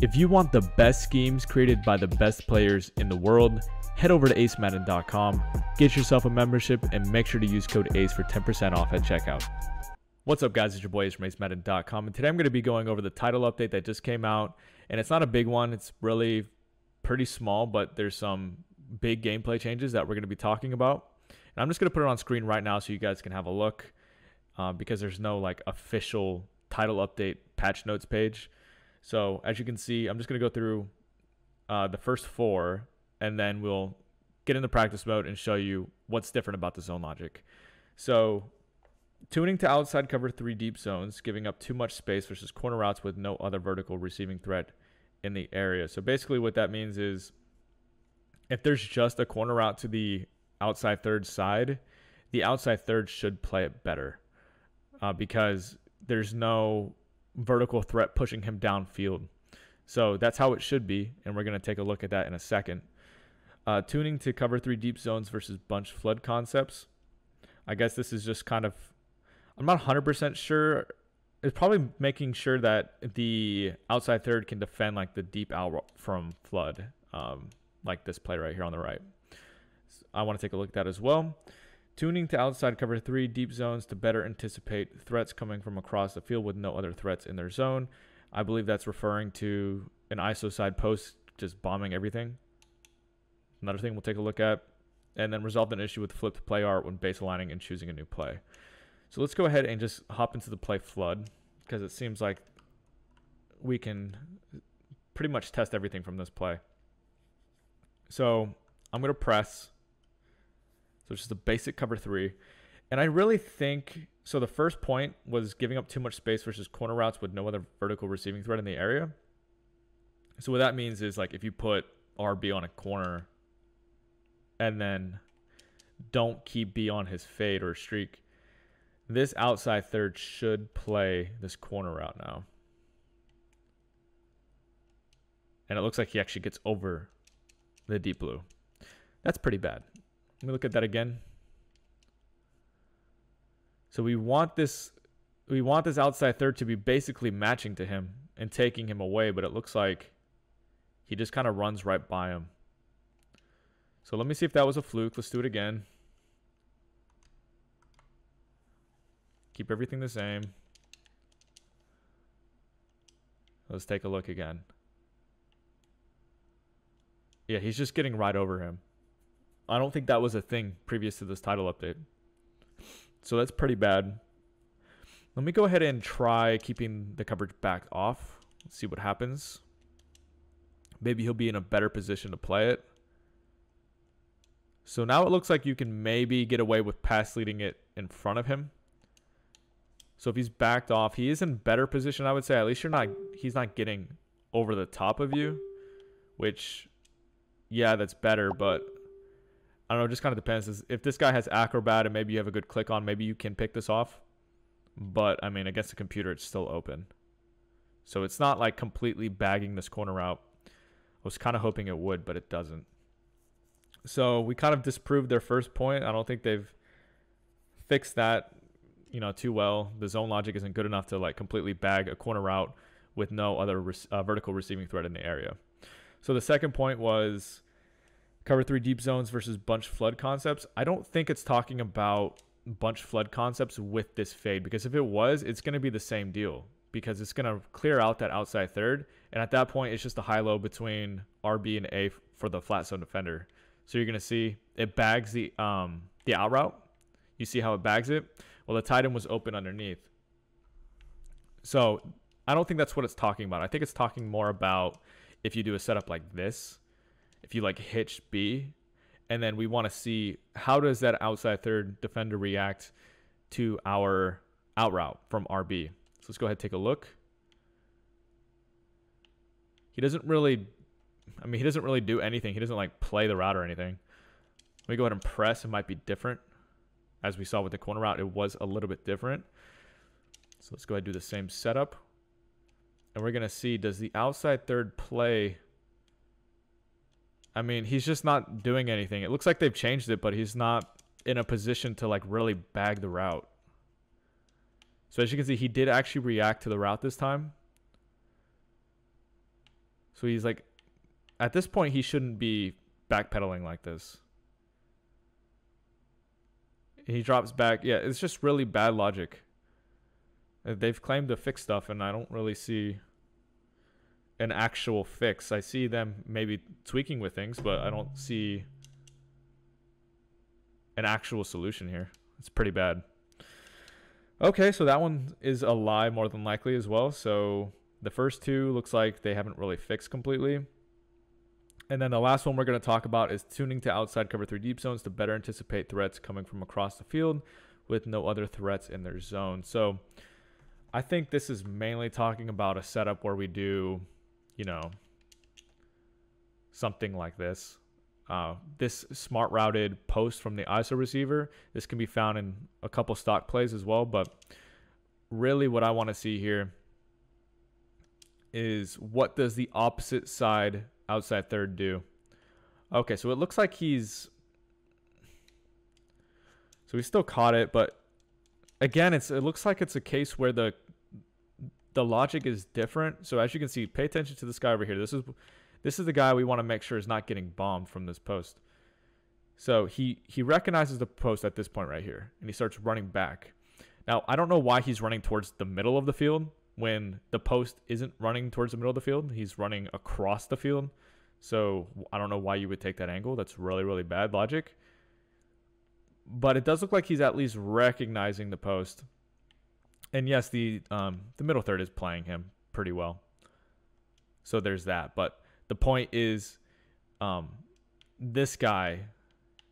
If you want the best schemes created by the best players in the world, head over to acemadden.com, get yourself a membership, and make sure to use code ACE for 10% off at checkout. What's up, guys? It's your boy Ace from acemadden.com, and today I'm going to be going over the title update that just came out, and it's not a big one. It's really pretty small, but there's some big gameplay changes that we're going to be talking about. And I'm just going to put it on screen right now so you guys can have a look, because there's no like official title update patch notes page. So as you can see, I'm just going to go through the first four, and then we'll get into practice mode and show you what's different about the zone logic. So tuning to outside cover 3 deep zones, giving up too much space versus corner routes with no other vertical receiving threat in the area. So basically what that means is if there's just a corner route to the outside third side, the outside third should play it better because there's no vertical threat pushing him downfield. So that's how it should be, and we're going to take a look at that in a second. Tuning to cover 3 deep zones versus bunch flood concepts. I guess this is just kind of, I'm not 100% sure. It's probably making sure that the outside third can defend like the deep out from flood, like this play right here on the right. I want to take a look at that as well. Tuning to outside cover 3 deep zones to better anticipate threats coming from across the field with no other threats in their zone. I believe that's referring to an ISO side post just bombing everything. Another thing we'll take a look at. And then resolve an issue with flipped play art when base aligning and choosing a new play. So let's go ahead and just hop into the play flood, because it seems like we can pretty much test everything from this play. So I'm going to press. So it's just a basic cover 3. And I really think, so the first point was giving up too much space versus corner routes with no other vertical receiving threat in the area. So what that means is like if you put RB on a corner and then don't keep B on his fade or streak, this outside third should play this corner route now. And it looks like he actually gets over the deep blue. That's pretty bad. Let me look at that again. So we want this outside third to be basically matching to him and taking him away, but it looks like he just kind of runs right by him. So let me see if that was a fluke. Let's do it again. Keep everything the same. Let's take a look again. Yeah, he's just getting right over him. I don't think that was a thing previous to this title update. So that's pretty bad. Let me go ahead and try keeping the coverage back off. Let's see what happens. Maybe he'll be in a better position to play it. So now it looks like you can maybe get away with pass leading it in front of him. So if he's backed off, he is in better position, I would say. At least he's not getting over the top of you, which, yeah, that's better, but I don't know, it just kind of depends. If this guy has acrobat and maybe you have a good click on, maybe you can pick this off. But, I mean, against the computer, it's still open. So it's not like completely bagging this corner out. I was kind of hoping it would, but it doesn't. So we kind of disproved their first point. I don't think they've fixed that, too well. The zone logic isn't good enough to like completely bag a corner route with no other vertical receiving threat in the area. So the second point was cover 3 deep zones versus bunch flood concepts. I don't think it's talking about bunch flood concepts with this fade, because if it was, it's going to be the same deal, because it's going to clear out that outside third. And at that point, it's just a high-low between RB and A for the flat zone defender. So you're going to see it bags the out route. You see how it bags it? Well, the tight end was open underneath. So I don't think that's what it's talking about. I think it's talking more about if you do a setup like this, if you like hitch B, and then we want to see how does that outside third defender react to our out route from RB. So let's go ahead and take a look. He doesn't really do anything. He doesn't like play the route or anything. Let me go ahead and press. It might be different. As we saw with the corner route, it was a little bit different. So let's go ahead and do the same setup. And we're going to see, does the outside third play? I mean, he's just not doing anything. It looks like they've changed it, but he's not in a position to like really bag the route. So as you can see, he did actually react to the route this time. So he's like, at this point, he shouldn't be backpedaling like this. He drops back. Yeah, it's just really bad logic. They've claimed to fix stuff, and I don't really see an actual fix. I see them maybe tweaking with things, but I don't see an actual solution here. It's pretty bad. Okay, so that one is a lie more than likely as well. So the first two looks like they haven't really fixed completely. And then the last one we're going to talk about is tuning to outside cover 3 deep zones to better anticipate threats coming from across the field with no other threats in their zone. So I think this is mainly talking about a setup where we do, you know, something like this. This smart routed post from the ISO receiver. This can be found in a couple stock plays as well. But really what I want to see here is what does the opposite side outside third do? Okay, so it looks like he's... So he still caught it, but again, it looks like it's a case where the logic is different. So as you can see, pay attention to this guy over here. This is the guy we want to make sure is not getting bombed from this post. So he recognizes the post at this point right here, and he starts running back. Now, I don't know why he's running towards the middle of the field when the post isn't running towards the middle of the field. He's running across the field. So I don't know why you would take that angle. That's really, really bad logic. But it does look like he's at least recognizing the post. And yes, the middle third is playing him pretty well. So there's that. But the point is, this guy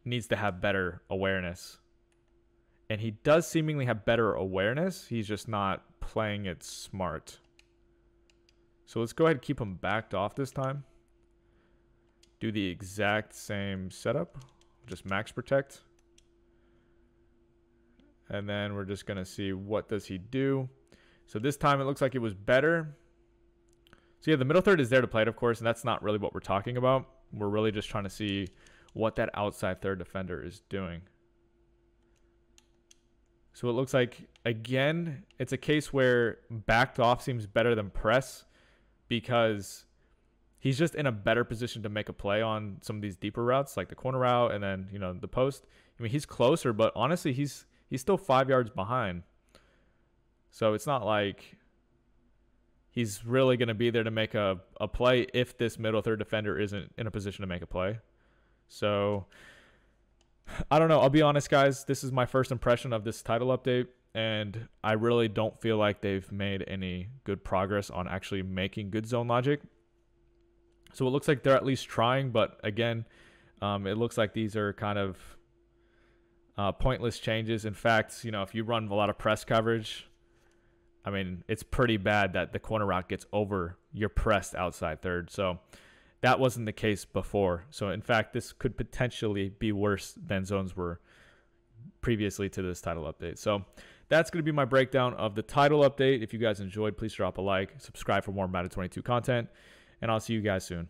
needs to have better awareness. And he does seemingly have better awareness. He's just not playing it smart. So let's go ahead and keep him backed off this time. Do the exact same setup. Just max protect. And then we're just going to see what does he do. So this time it looks like it was better. So yeah, the middle third is there to play it, of course, and that's not really what we're talking about. We're really just trying to see what that outside third defender is doing. So it looks like, again, it's a case where backed off seems better than press because he's just in a better position to make a play on some of these deeper routes, like the corner route and then, you know, the post. I mean, he's closer, but honestly, he's still 5 yards behind. So it's not like he's really going to be there to make a play if this middle third defender isn't in a position to make a play. So I don't know. I'll be honest, guys. This is my first impression of this title update, and I really don't feel like they've made any good progress on actually making good zone logic. So it looks like they're at least trying, but again, it looks like these are kind of pointless changes. In fact, you know, if you run a lot of press coverage, I mean, it's pretty bad that the corner route gets over your pressed outside third. So that wasn't the case before. So in fact, this could potentially be worse than zones were previously to this title update. So that's going to be my breakdown of the title update. If you guys enjoyed, please drop a like, subscribe for more Madden 22 content, and I'll see you guys soon.